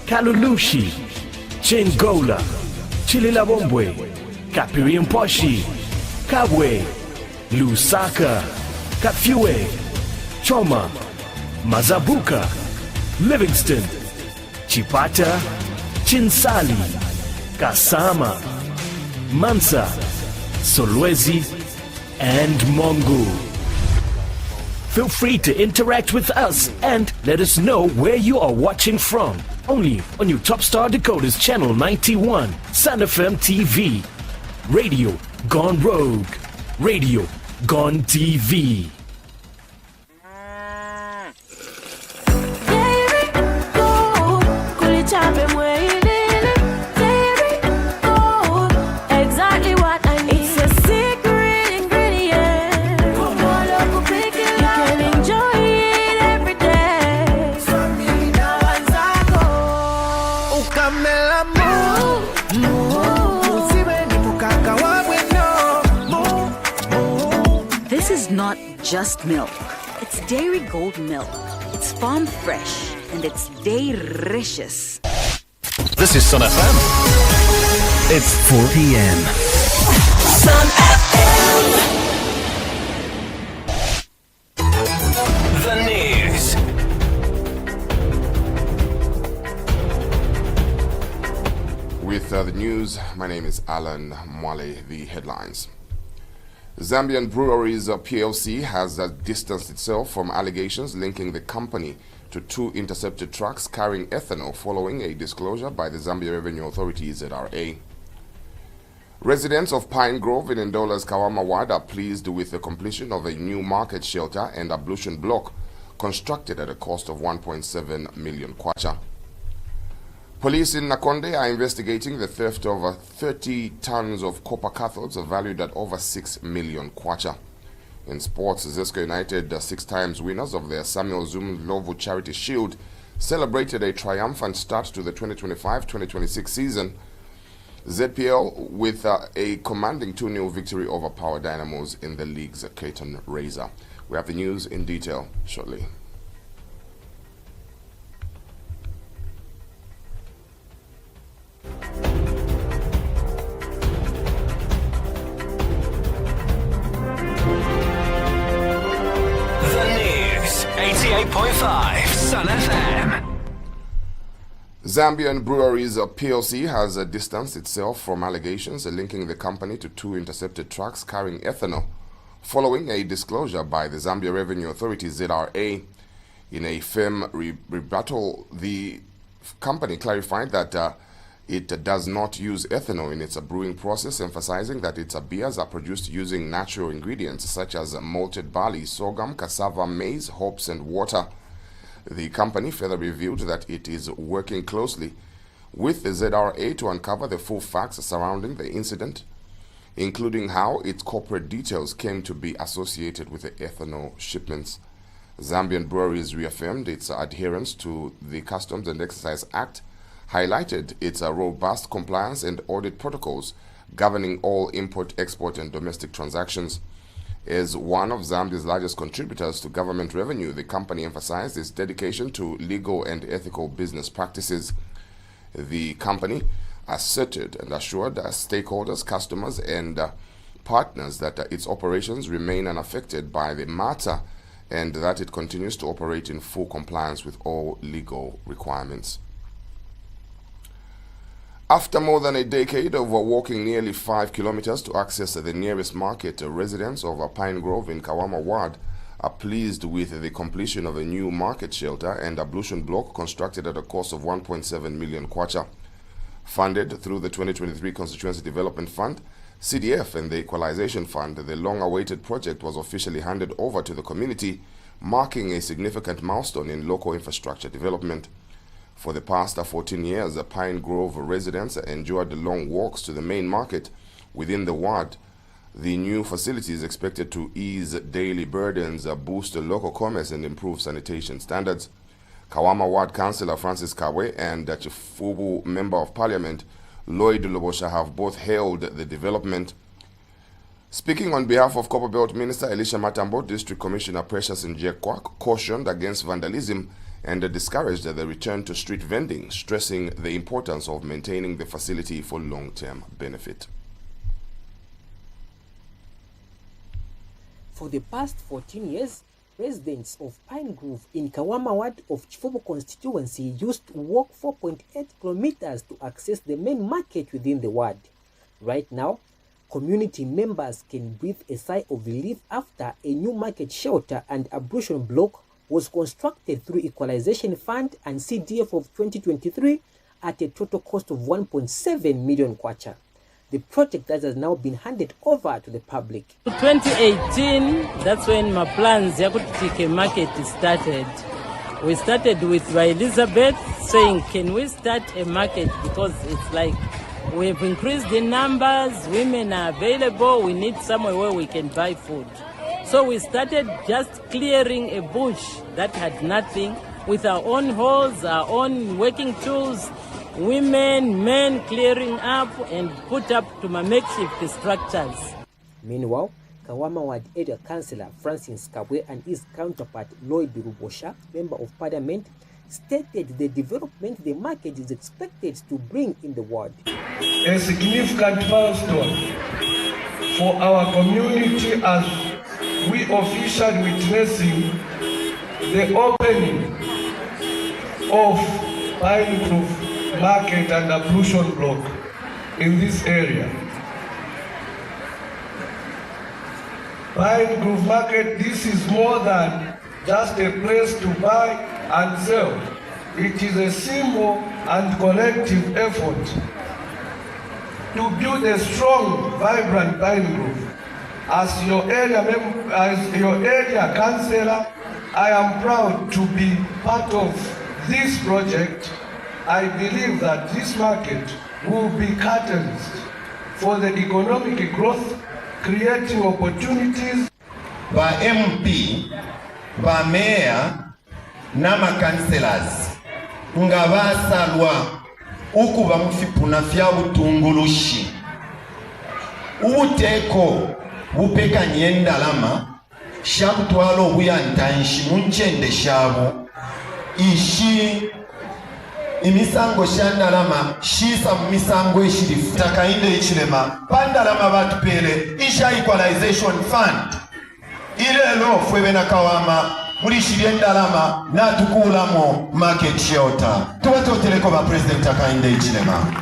Kalulushi, Chingola, Chililabombwe, Kapiriamposhi, Kabwe, Lusaka, Kafue, Choma, Mazabuka, Livingston, Chipata, Chinsali, Kasama, Mansa, Solwezi, and Mongo. Feel free to interact with us and let us know where you are watching from. Only on your Top Star Decoders Channel 91, Sun FM TV. Radio Gone Rogue. Radio Gone TV. Exactly what I need. It's a secret ingredient. You can enjoy it every day. This is not just milk. It's Dairy Gold milk. It's farm fresh and it's delicious. This is Sun FM. It's 4 p.m. Sun FM. The news. With the news, my name is Alan Mwale. The headlines. Zambian Breweries PLC has distanced itself from allegations linking the company to 2 intercepted trucks carrying ethanol following a disclosure by the Zambia Revenue Authority ZRA. Residents of Pine Grove in Ndola's Kawama Ward are pleased with the completion of a new market shelter and ablution block constructed at a cost of 1.7 million kwacha. Police in Nakonde are investigating the theft of 30 tons of copper cathodes valued at over 6 million kwacha. In sports, Zesco United, 6 times winners of their Samuel Zum Lovu Charity Shield, celebrated a triumphant start to the 2025-2026 season. ZPL with a commanding 2-0 victory over Power Dynamos in the league's Caton Razor. We have the news in detail shortly. The news. 88.5 Sun FM. Zambian Breweries PLC has distanced itself from allegations linking the company to 2 intercepted trucks carrying ethanol following a disclosure by the Zambia Revenue Authority ZRA. In a firm rebuttal, the company clarified that it does not use ethanol in its brewing process, emphasizing that its beers are produced using natural ingredients such as malted barley, sorghum, cassava, maize, hops, and water. The company further revealed that it is working closely with the ZRA to uncover the full facts surrounding the incident, including how its corporate details came to be associated with the ethanol shipments. Zambian Breweries reaffirmed its adherence to the Customs and Excise Act, highlighted its robust compliance and audit protocols governing all import, export, and domestic transactions. As one of Zambia's largest contributors to government revenue, the company emphasized its dedication to legal and ethical business practices. The company asserted and assured stakeholders, customers, and partners that its operations remain unaffected by the matter and that it continues to operate in full compliance with all legal requirements. After more than a decade of walking nearly 5 kilometers to access the nearest market, residents of Pine Grove in Kawama Ward are pleased with the completion of a new market shelter and ablution block constructed at a cost of 1.7 million kwacha. Funded through the 2023 Constituency Development Fund, CDF, and the Equalization Fund, the long-awaited project was officially handed over to the community, marking a significant milestone in local infrastructure development. For the past 14 years, the Pine Grove residents endured long walks to the main market within the ward. The new facility is expected to ease daily burdens, boost local commerce, and improve sanitation standards. Kawama Ward Councillor Francis Kawe and Chifubu Member of Parliament Lloyd Lobosha have both hailed the development. Speaking on behalf of Copperbelt Minister Elisha Matambo, District Commissioner Precious Njekwa cautioned against vandalism and discouraged the return to street vending, stressing the importance of maintaining the facility for long-term benefit. For the past 14 years, residents of Pine Grove in Kawama ward of Chifobo constituency used to walk 4.8 kilometers to access the main market within the ward. Right now, community members can breathe a sigh of relief after a new market shelter and ablution block was constructed through Equalization Fund and CDF of 2023 at a total cost of 1.7 million kwacha. The project that has now been handed over to the public. 2018, that's when my plans Yakutike market started. We started with by Elizabeth saying, can we start a market, because it's like we've increased the numbers, women are available, we need somewhere where we can buy food. So we started just clearing a bush that had nothing with our own hoes, our own working tools, women, men clearing up and put up to my makeshift structures. Meanwhile, Kawama Ward Area Councillor Francis Kabwe and his counterpart Lloyd Rubosha, Member of Parliament, stated the development the market is expected to bring in the ward. A significant milestone for our community as we officially witnessing the opening of Pine Grove Market and ablution block in this area. Pine Grove Market, this is more than just a place to buy and sell. It is a symbol and collective effort to build a strong, vibrant Pine Grove. As your area councillor, I am proud to be part of this project. I believe that this market will be catalyst for the economic growth, creating opportunities. Ba MP, ba mayor, nama councillors, nga basalwa ukuba mufipuna fya butungulushi. Ubuteko bupeka nyendalama, shakutwalo buyantanshi munchende shabo, ishi imisango shandalama shisa misango ishirifu takainde ichilema pandalama batupele isha Equalization Fund ilelo fwebe na Kawama mulishirye ndalama na tukulamo market shelter tuwatoteleko ba president takainde ichilema.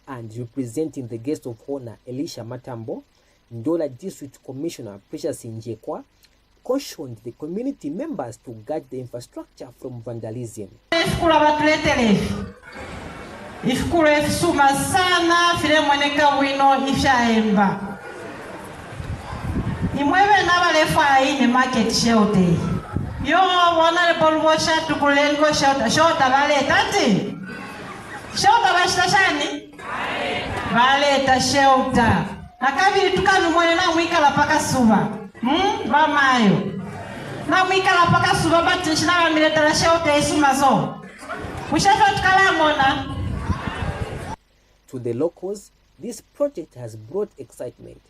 And representing the guest of honor Elisha Matambo, Ndola District Commissioner Precious Njekwa cautioned the community members to guard the infrastructure from vandalism. Ifukule suma sana file mweneka wino ifyaemba. Imwewe nabalefa ini market shelter. Yo wana lebolwosha tukulengo shelter vale tati. Shelter bashita shani? Valeta shelter. Nakabili tukanu mwene na mwikala paka suba. Mamayo. Na mwikala paka suba bati nshina mileta la shelter isuma zo. Mwishafa tukalamona. To the locals, this project has brought excitement.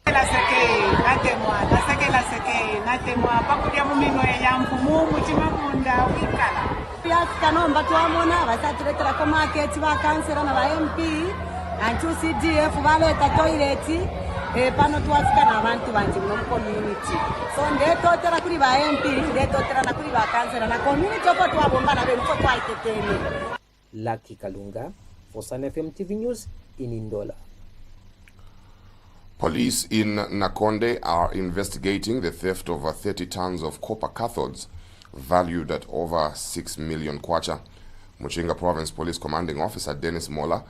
Pano tuwafika na abantu banji mu community. So ndetotera kuri ba MP, ndetotera na kuri ba councillor na community oko twabomba na bemko twaitetene. Lucky Kalunga for Sun FM TV News in Ndola. Police in Nakonde are investigating the theft of 30 tons of copper cathodes valued at over 6 million kwacha. Muchinga Province Police Commanding Officer Dennis Mola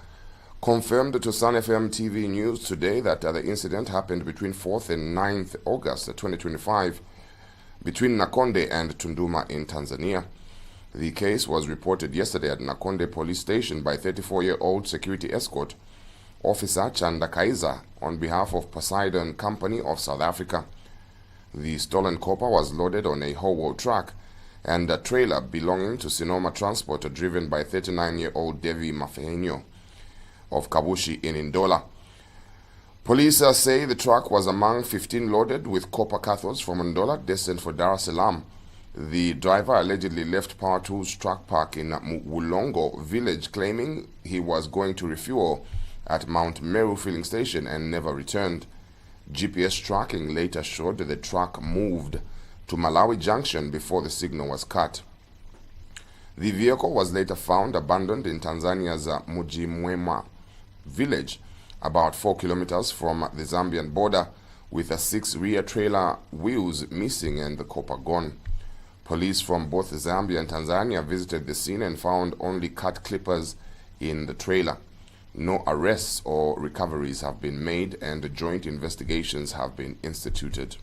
confirmed to Sun FM TV News today that the incident happened between 4th and 9th August 2025 between Nakonde and Tunduma in Tanzania. The case was reported yesterday at Nakonde Police Station by 34-year-old security escort Officer Chanda Kaiza on behalf of Poseidon Company of South Africa. The stolen copper was loaded on a Howo truck and a trailer belonging to Sinoma Transport driven by 39-year-old Devi Mafehenyo of Kabushi in Ndola. Police say the truck was among 15 loaded with copper cathodes from Ndola destined for Dar es Salaam. The driver allegedly left Power Tools truck park in Wulongo village, claiming he was going to refuel at Mount Meru filling station and never returned. GPS tracking later showed that the truck moved to Malawi Junction before the signal was cut. The vehicle was later found abandoned in Tanzania's Mujimwema village, about 4 kilometers from the Zambian border, with 6 rear trailer wheels missing and the copper gone. Police from both Zambia and Tanzania visited the scene and found only cut clippers in the trailer. No arrests or recoveries have been made, and joint investigations have been instituted.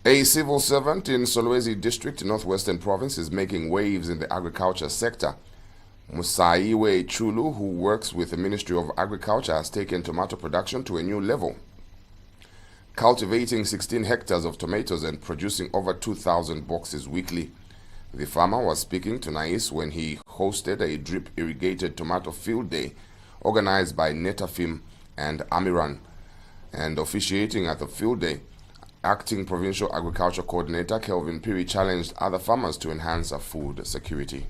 A civil servant in Solwezi District, Northwestern Province, is making waves in the agriculture sector. Musaiwe Chulu, who works with the Ministry of Agriculture, has taken tomato production to a new level, cultivating 16 hectares of tomatoes and producing over 2,000 boxes weekly. The farmer was speaking to Nais when he hosted a drip-irrigated tomato field day organized by Netafim and Amiran. And officiating at the field day, Acting Provincial Agriculture Coordinator Kelvin Piri challenged other farmers to enhance food security.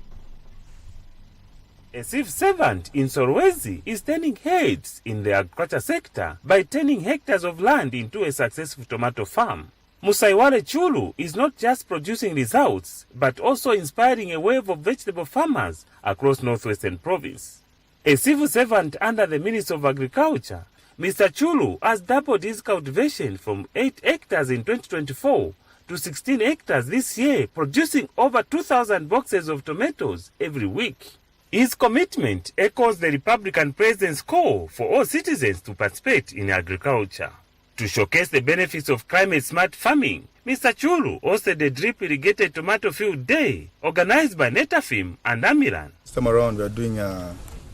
A civil servant in Solwezi is turning heads in the agriculture sector by turning hectares of land into a successful tomato farm. Musaiwale Chulu is not just producing results, but also inspiring a wave of vegetable farmers across Northwestern Province. A civil servant under the Ministry of Agriculture, Mr. Chulu has doubled his cultivation from 8 hectares in 2024 to 16 hectares this year, producing over 2,000 boxes of tomatoes every week. His commitment echoes the Republican President's call for all citizens to participate in agriculture. To showcase the benefits of climate-smart farming, Mr. Chulu hosted a drip-irrigated tomato field day organized by Netafim and Amiran. This time around we are doing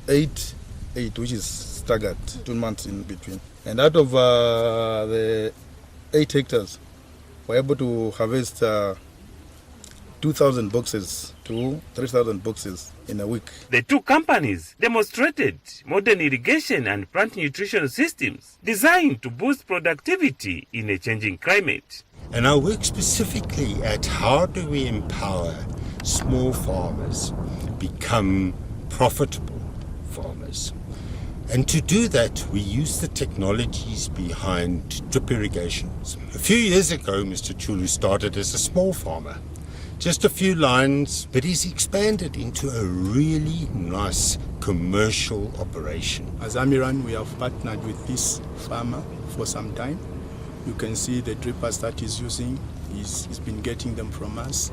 8, which is staggered, 2 months in between. And out of the 8 hectares, we're able to harvest 2,000 boxes to 3,000 boxes in a week. The two companies demonstrated modern irrigation and plant nutrition systems designed to boost productivity in a changing climate. And I work specifically at how do we empower small farmers become profitable farmers. And to do that, we use the technologies behind drip irrigations. A few years ago, Mr. Chulu started as a small farmer. Just a few lines, but he's expanded into a really nice commercial operation. As Amiran, we have partnered with this farmer for some time. You can see the drippers that he's using. He's been getting them from us.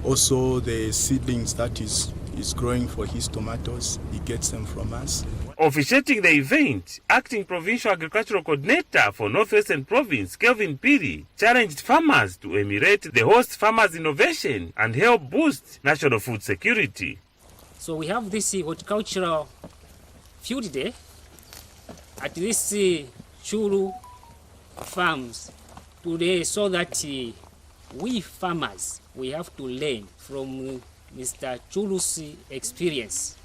Also, the seedlings that is growing for his tomatoes, he gets them from us. Officiating the event, Acting Provincial Agricultural Coordinator for Northwestern Province, Kelvin Piri, challenged farmers to emulate the host farmers' innovation and help boost national food security. So we have this horticultural field day at this Chulu farms today, so that we farmers, we have to learn from Mr. Chulu's experience.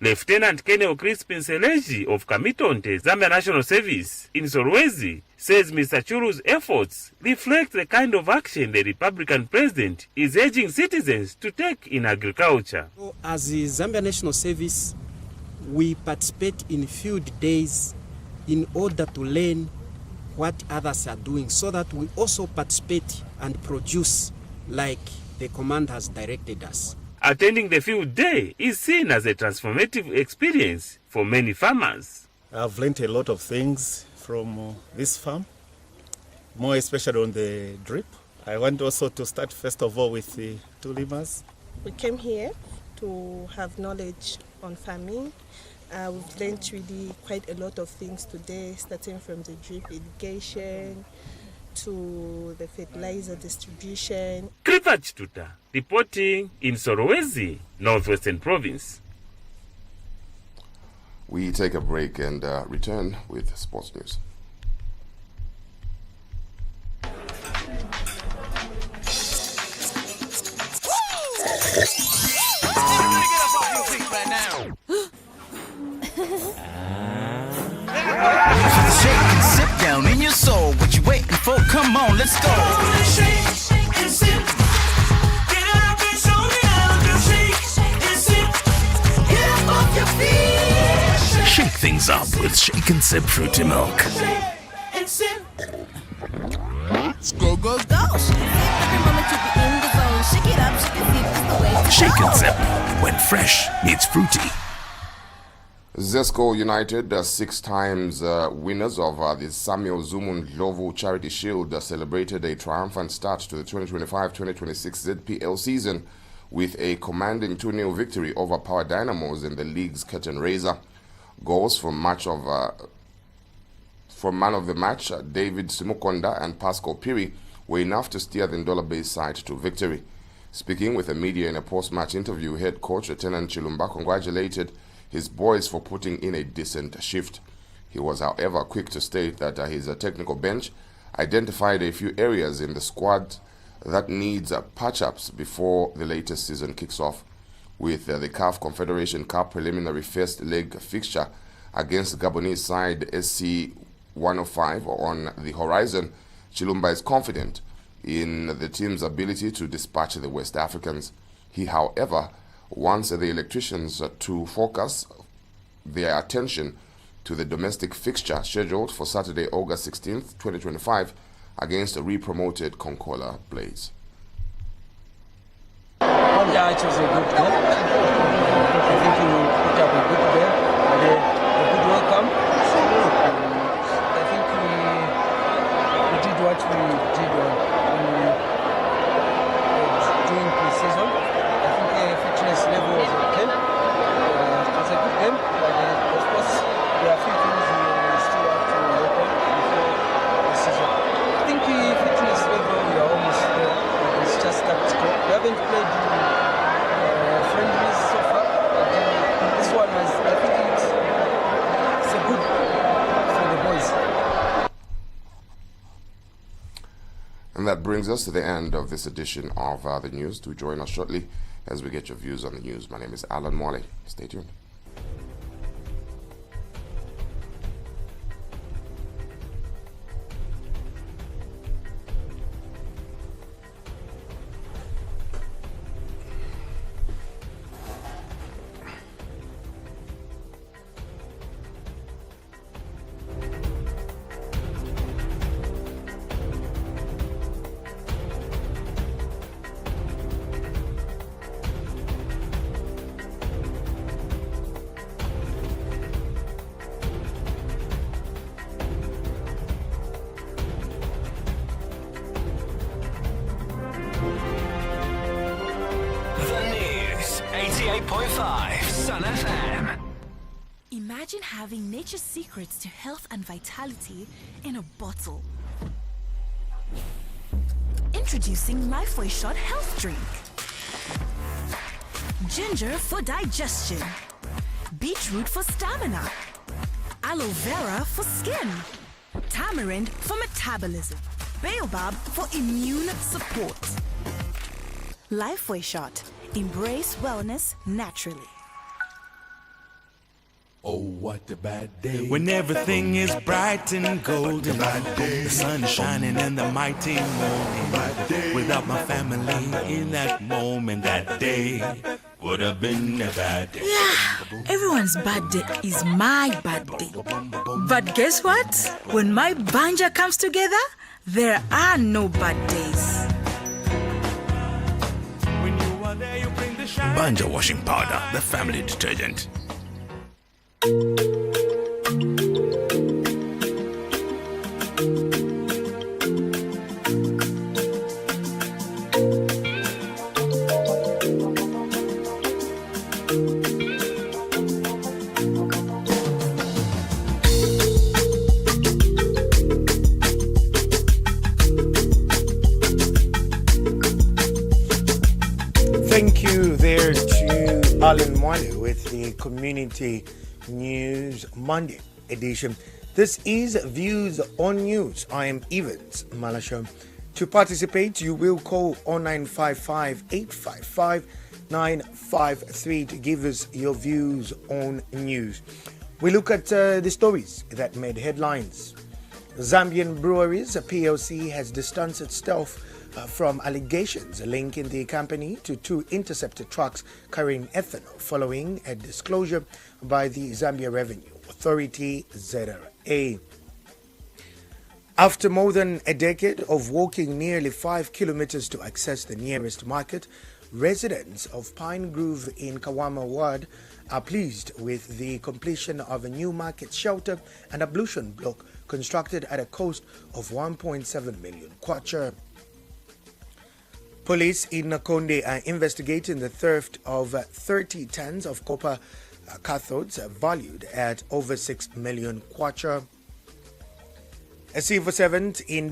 Lieutenant Colonel Crispin Seleji of Kamitonte, Zambia National Service in Solwezi, says Mr. Chulu's efforts reflect the kind of action the Republican President is urging citizens to take in agriculture. As the Zambia National Service, we participate in field days in order to learn what others are doing, so that we also participate and produce like the command has directed us. Attending the field day is seen as a transformative experience for many farmers. I've learned a lot of things from this farm, more especially on the drip. I want also to start first of all with the tulimas. We came here to have knowledge on farming. We've learned really quite a lot of things today, starting from the drip irrigation to the fertilizer distribution. Clifford Tuta, reporting in Solwezi, Northwestern Province. We take a break and return with sports news. Shake and sit down in your soul. What you waiting for? Come on, let's go. things up with Shake and Sip Fruity Milk. Go, go, go. Every moment to be in the zone. Shake it up, shake it deep. It's the way to Shake go. and Sip, when fresh meets fruity. Zesco United, 6 times winners of the Samuel Zumun Ndlovu Charity Shield, celebrated a triumphant start to the 2025-2026 ZPL season with a commanding 2-0 victory over Power Dynamos in the league's curtain raiser. Goals from man of the match, David Simukonda and Pascal Piri, were enough to steer the Ndola-based side to victory. Speaking with the media in a post-match interview, head coach Lieutenant Chilumba congratulated his boys for putting in a decent shift. He was, however, quick to state that his technical bench identified a few areas in the squad that needs patch-ups before the latest season kicks off. With the CAF Confederation Cup preliminary first leg fixture against Gabonese side SC 105 on the horizon, Chilumba is confident in the team's ability to dispatch the West Africans. He, however, wants the electricians to focus their attention to the domestic fixture scheduled for Saturday, August 16th, 2025 against the re-promoted Concola Blaze. Yeah, it was a good game. I think we put up a good game and a good welcome. I think we did what we did during pre-season. I think the fitness level was okay. It was a good game, but of course there are a few things we still have to work on before the season. I think the fitness level we are almost there. It's just tactical. We haven't played friendlies so far, but this one was, I think it's a good for the boys. And that brings us to the end of this edition of the news. Do join us shortly as we get your views on the news. My name is Alan Mwale. Stay tuned. The news, 88.5 Sun FM. Imagine having nature's secrets to health and vitality in a bottle. Introducing Lifeway Shot Health Drink. Ginger for digestion. Beetroot for stamina. Aloe vera for skin. Tamarind for metabolism. Baobab for immune support. Lifeway Shot. Embrace wellness naturally. Oh, what a bad day. When everything is bright and golden. The sun is shining in the mighty morning. Without my family in that moment, that day would have been a bad day. Yeah, everyone's bad day is my bad day. But guess what? When my banja comes together, there are no bad days. Banja washing powder, the family detergent. Thank you there to Alan Mwale with the Community News Monday edition. This is Views on News. I am Evans Malasho. To participate, you will call 0955 855 953 to give us your views on news. We look at the stories that made headlines. Zambian Breweries PLC has distanced itself from allegations linking the company to 2 intercepted trucks carrying ethanol following a disclosure by the Zambia Revenue Authority ZRA. After more than a decade of walking nearly 5 kilometers to access the nearest market, residents of Pine Grove in Kawama Ward are pleased with the completion of a new market shelter and ablution block constructed at a cost of 1.7 million kwacha. Police in Nakonde are investigating the theft of 30 tons of copper cathodes valued at over 6 million kwacha. A civil servant in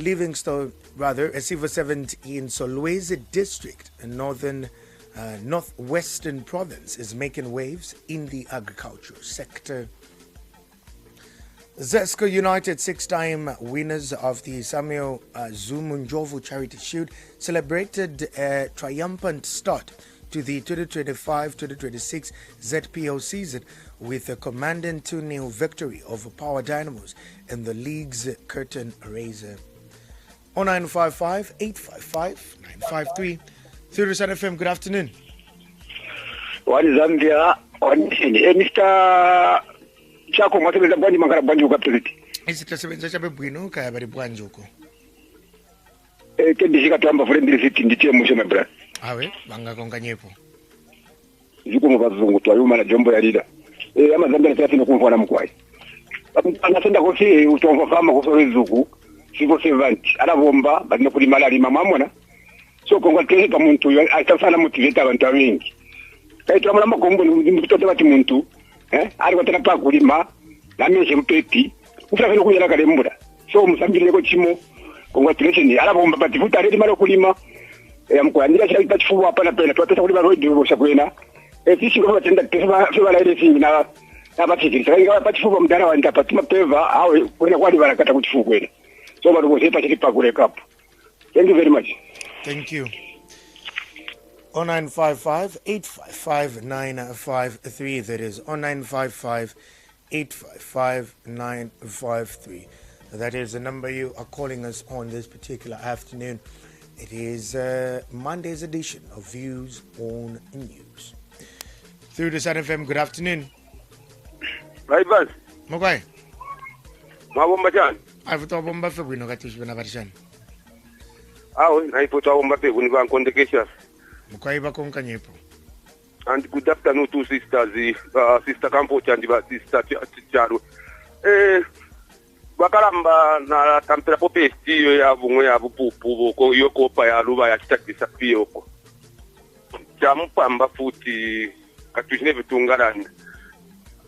Solwezi district in northwestern province is making waves in the agricultural sector. Zesco United, 6-time winners of the Samuel Zumunjovu Charity Shield, celebrated a triumphant start to the 2025-2026 ZPO season with a commanding 2-0 victory over Power Dynamos in the league's curtain raiser. 0955-855-953. Through Sun FM, good afternoon. What is Zambia? Mr. Chako mwasebenza bwanji mangala bwanji ukapiliti. Isitasebenza chabe bwino kaya bari bwanji uko. Kendishika tuamba fulembili siti nditie mwisho mebra. Awe, banga konga nyepo. Zuko mubazungu twayuma na jombo ya lida. Ama Zambia nasafino kumfwana mkwai. Anasenda kofi utongo kama kusore zuku. Siko sevanti. Alavomba, badina kulima lalima mamona. So congratulate muntu atafana motivate abantu wengi. Kaito amala makombo mtoto bati muntu ari kwataka pa kulima lameshe mpeti ufafino kuyala kale mbura. So musambire ko chimo congratulations alabomba bati futa redi malo kulima amkwandira cha itachifu hapa na pena twataka kulima road bosha kwena sisi kwa tenda pesa la ile singi na bafikiri sasa pachifu mdara wa ndapatuma peva au kwena kwali barakata kuchifu kwena. So bado bosepa chilipa kule kapo. Thank you very much. Thank you. 0955-855-953. That is 0955-855-953. That is the number you are calling us on this particular afternoon. It is Monday's edition of Views on News. Through the Sun FM, good afternoon. Right, Buzz. Mokai. Mabomba chan. I've thought bomba for winno katish benabarishan. Naipota Mbappe univa Kondekesha. Mukaiba konkanyepo. And good afternoon to sisters, sister Campo and sister Charu. Bakalamba na tampera popesti ya bumwe ya bupupu ko yoko pa ya luba ya kitakisa piyoko. Chamupamba futi katujine bitungarana.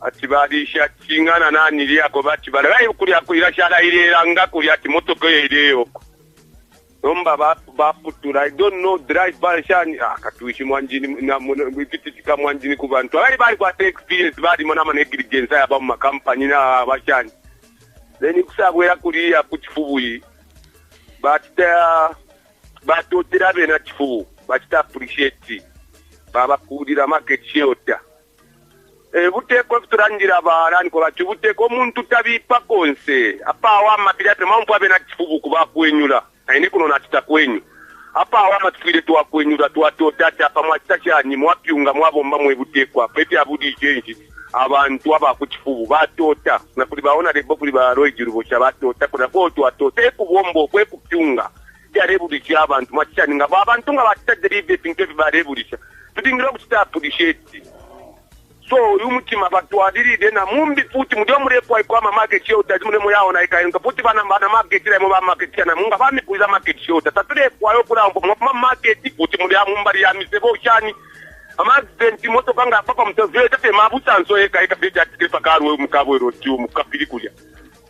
Atibadisha chingana nani lyako batibala bayi kuli akulira shala ile ranga kuli ati motoka ile yoko. Nomba baputura I don't know drive barishani katuishi mwanjini na mwikitika mwanjini kubantu bali kwa experience bali mona negligence ya ba makampani na bashani then kusabwera kuli ya kuchifubuyi batotera bena chifubu batita appreciate baba kulira market shelter buteko kuturangira barani ko bati buteko omuntu tabipa konse apa wa mapirate mampu abena chifubu kuba kwenyura aine kuno natita kwenyu apa awama tufire tuwa kwenyura tuwatotata apa mwachitachani mwapiunga mwabomba mwebutekwa peti abudi change abantu abakuchifubu batota na kuli baona lebo kuli baroyi jirubosha batota kuna kotu watota ekubombo kwekupyunga yarebudisha abantu mwachitachani nga abantu nga batitaderive pinkevi barebudisha tutingira kuchita appreciate so yumutima batwadilide na mumbi futi mudio murepo kwa market shelter mule muyaona ikayenga futi bana market ile mu market na munga bami kuiza market shelter tatule kwa yo kula mu market futi mulia mumbali ya misebo shani amazenti moto banga papa mtavete te mabutanzo eka beta tifa karwe mukabo roti mukapili kulya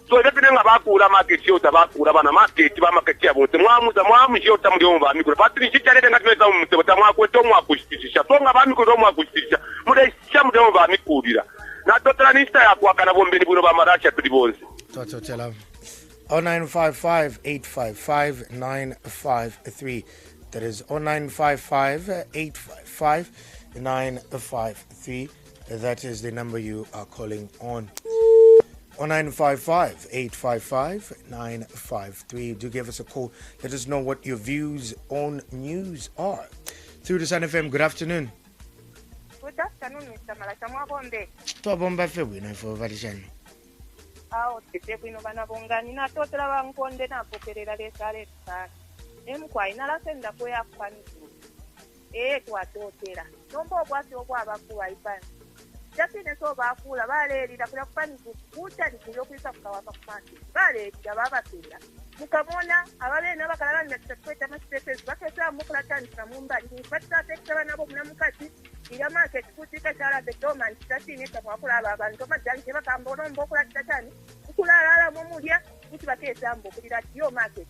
so ndepinenga bakura market shelter bakura bana market ba market ya bote mwamu shelter mudio bami kula patini chitarete ngatumeza mu mutebo tamwakweto mwakushisha tonga bami kudo mwakushisha mude shamudo bami kulira na totala nista ya kwa kana bombeni buno ba marasha tulibonze toto tela 0955-855-953. That is 0955-855-953. That is the number you are calling on. 0955-855-953. Do give us a call. Let us know what your views on news are. Through the Sun FM, good afternoon. Good afternoon, Mr. Malakamwabonde. Twabomba febwino ifo valishani. Tete kwino banabonga nina totera bankonde napokerera lesale sana. Emkwa inalafenda kweya kufaniku. Twatotera. Nombo obwasi obwabakuwa ipani. Jasine so bakula balerira kula kufaniku kuta likuyo kwisa kukawapa kufansi. Balerira babatera. Mukamona ababene bakalala nyakweta masipepesi bakesa mukula tanisa mumbali. Nfatisa tekisa nabo munamukati. Ila market kutika chala the dormant tatine tamwakula abantu majanke bakambona mbokula tatani. Kulala mumulia kuti bakezambo kulira yo market.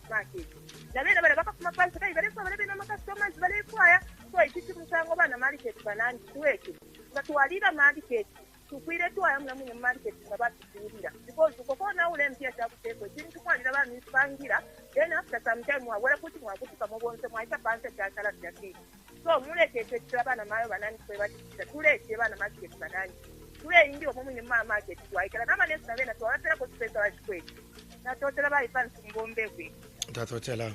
Nabena bale bakafuma phansi kai bale bale no customers bale kwaya. So ikithi musango bana market banani tuweke. Batwalira market. Tukwire twaya mna munye market ngabathulira. Because ukokona ule mpia cha kutembo. Tintu kwalira ba mispangira. Then after some time wawela kuti mwakuti kamobonse mwaita phansi cha chala yakini. So muleke tetira bana mayo banani kwebatisa. Tuleke bana market banani. Tule indio munye market twaikala nama nesa bena twatera ko spesa wachkweki. Na totela ba ifansi mbombe kwe. Tatotela.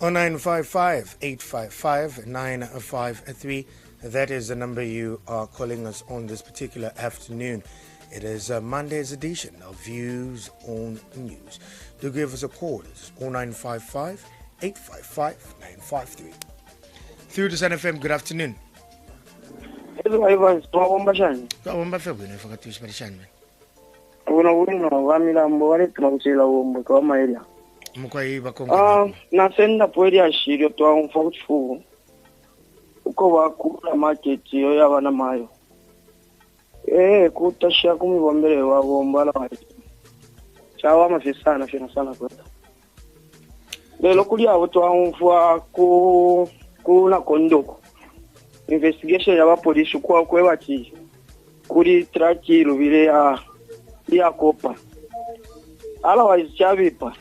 0955-855-953. That is the number you are calling us on this particular afternoon. It is Monday's edition of Views on News. Do give us a call. It's 0955-855-953. Through the Sun FM, good afternoon. Twabomba febwino ifakatushi balishani. Wamilambo wale tunakuchela wombo kwa maela. Mukwayi bakonga. Nasenda pweli ashirio twaumfa kuchifuvu. Uko wakula market yo yabana mayo. Kutashia kumibombele wabomba la wali. Chawa mafisana sana kwa. Lelo kulia abo twaumfa kuna kondoko. Investigation ya police kwa kwebati kuri traki rubire ya kopa. Otherwise chabipa.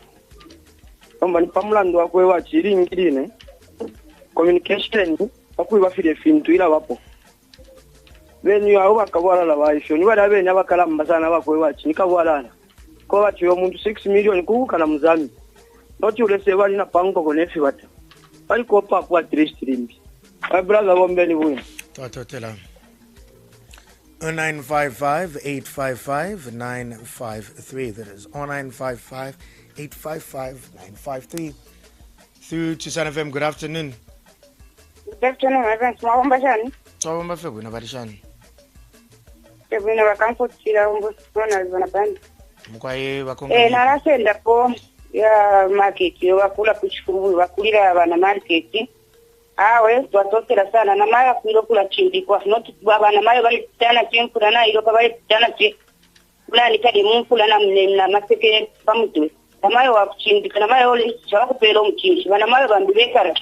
Kamba ni pamulando akwewa chiri ngirine communication akwiba fire fintu ila bapo beni yawo bakabwala la baisho ni bala beni abakalamba sana bakwewa chinika bwalana ko bati yo muntu 6 million kukana muzami noti ulese bali na pango konefi bata bali kopa kwa 3 limbi my brother bombe ni buyi Tatotela. 0955-855-953. That is 0955-855-953. Through to Sun FM, good afternoon. Good afternoon, Evans. Mwabomba shani? Twabomba febwino balishani. Febwino bakamfutira umbusona zona bandi. Mukwayi bakonga. Narasenda ko ya market yo bakula kuchifuvu bakulira abana market. Twatotera sana na maya kuilo kula chindi kwa not bana mayo bali tana chinkula na ilo kabali tana chi fulani kadi munkula na mna maseke pamutwe na mayo wa chindi kana mayo ole chawa kupelo mchinji bana mayo bambibekara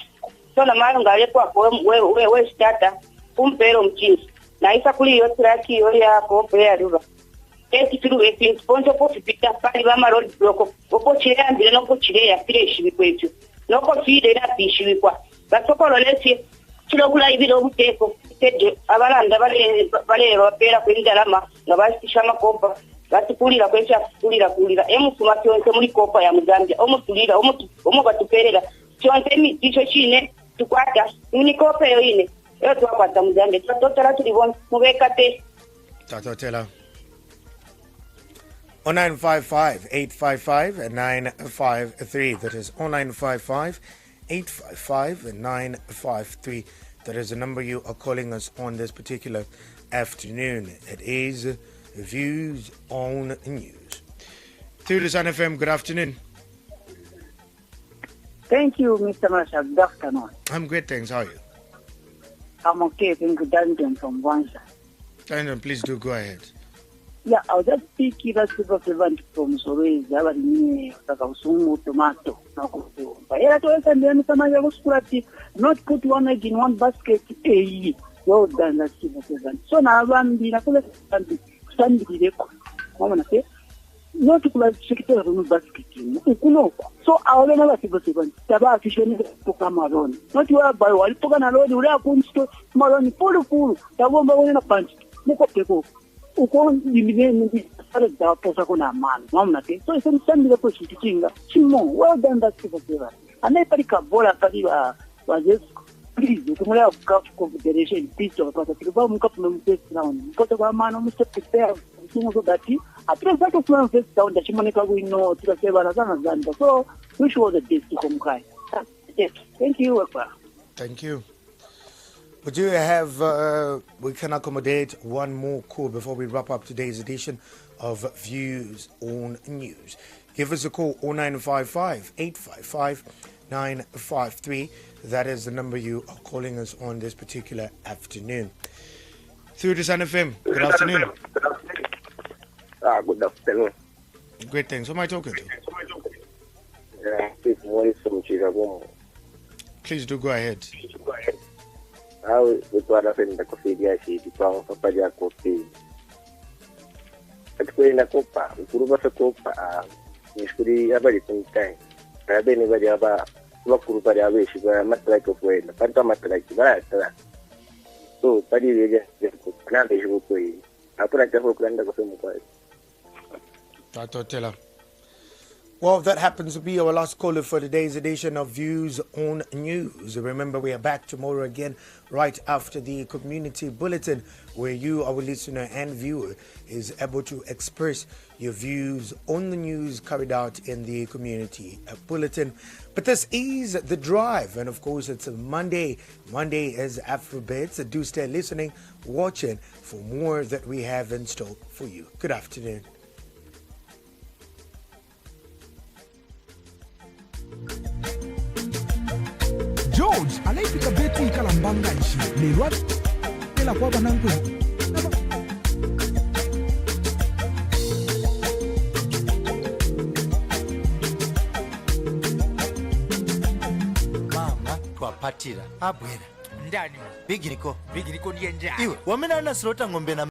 so na mayo ngale kwa we starter kumpelo mchinji na isa kuli yo traki yo ya ko pea ruba tiru eti ponto po pita pali ba maroli bloko opo chire andile no ko chire ya fresh bikwetu no ko fide na pishi bikwa basokolo lesi kilokula ibiro muteko tedde abalanda bale bapera kwinjalama nga basisha makopa batukulira kwesha kulira emusuma kyonse muri kopa ya Zambia omutulira omubatuperera kyonse mitisho chine tukwata ni kopa yo ine yo twakwata mu Zambia twatotera tulibona mubekate Tatotela. 0955-855-953. That is 0955-855-953. That is the number you are calling us on this particular afternoon. It is Views on News. Through the Sun FM, good afternoon. Thank you, Mr. Marshall. Good afternoon. I'm great, thanks. How are you? I'm okay. Thank you, Daniel from Wansa. Daniel, please do go ahead. Yeah, I was just speaking that people prevent from sorry, tomato. Not put one egg in one basket. Well done, that's so now one be standing not to put secretary of the basket. So our never people Taba officially to come alone. Not you are by one token alone, you are going to Maroni full. That won't in a punch. Look up the book. Ukon started the posa kuna man. Mama ke. So it's send the push chinga. Chimo. Well done that people there. And they bola pari was just please. Tumula cup confederation peace of because the bomb cup no face down. Because of man no must prepare. So that after that of one face down the chimanika we know to the seva Zambia. So which was the day to come cry. Yes. Thank you, Akbar. Thank you. We do have, we can accommodate one more call before we wrap up today's edition of Views on News. Give us a call, 0955 855 953. That is the number you are calling us on this particular afternoon. Through to Sun FM. Good afternoon. Good afternoon. Great things. Who am I talking to? It's Maurice from Chicago. Please do go ahead. Au utwarafenda kufidia shiti kwa papaji ya kopi. Atukwenda kopa, ukuruba sa kopa, nishkuri abali kuntai. Rabe ni bali aba kuruba ya beshi kwa matlaki kwenda. Panta matlaki baya tala. So padi yeja kopa na beshi kwa. Apura chafo kwenda kwa semu kwa. Tatotela. Well, that happens to be our last caller for today's edition of Views on News. Remember, we are back tomorrow again, right after the community bulletin, where you, our listener and viewer, is able to express your views on the news carried out in the community bulletin. But this is The Drive, and of course, it's a Monday. Monday is Afrobits. Do stay listening, watching for more that we have in store for you. Good afternoon. George, alaifika beti ikalambanga ishi. Lewa tela kwa banangu. Mama, twapatira. Abwera. Ndani. Bigiriko ndiye njani. Iwe, wamena na slota ngombe na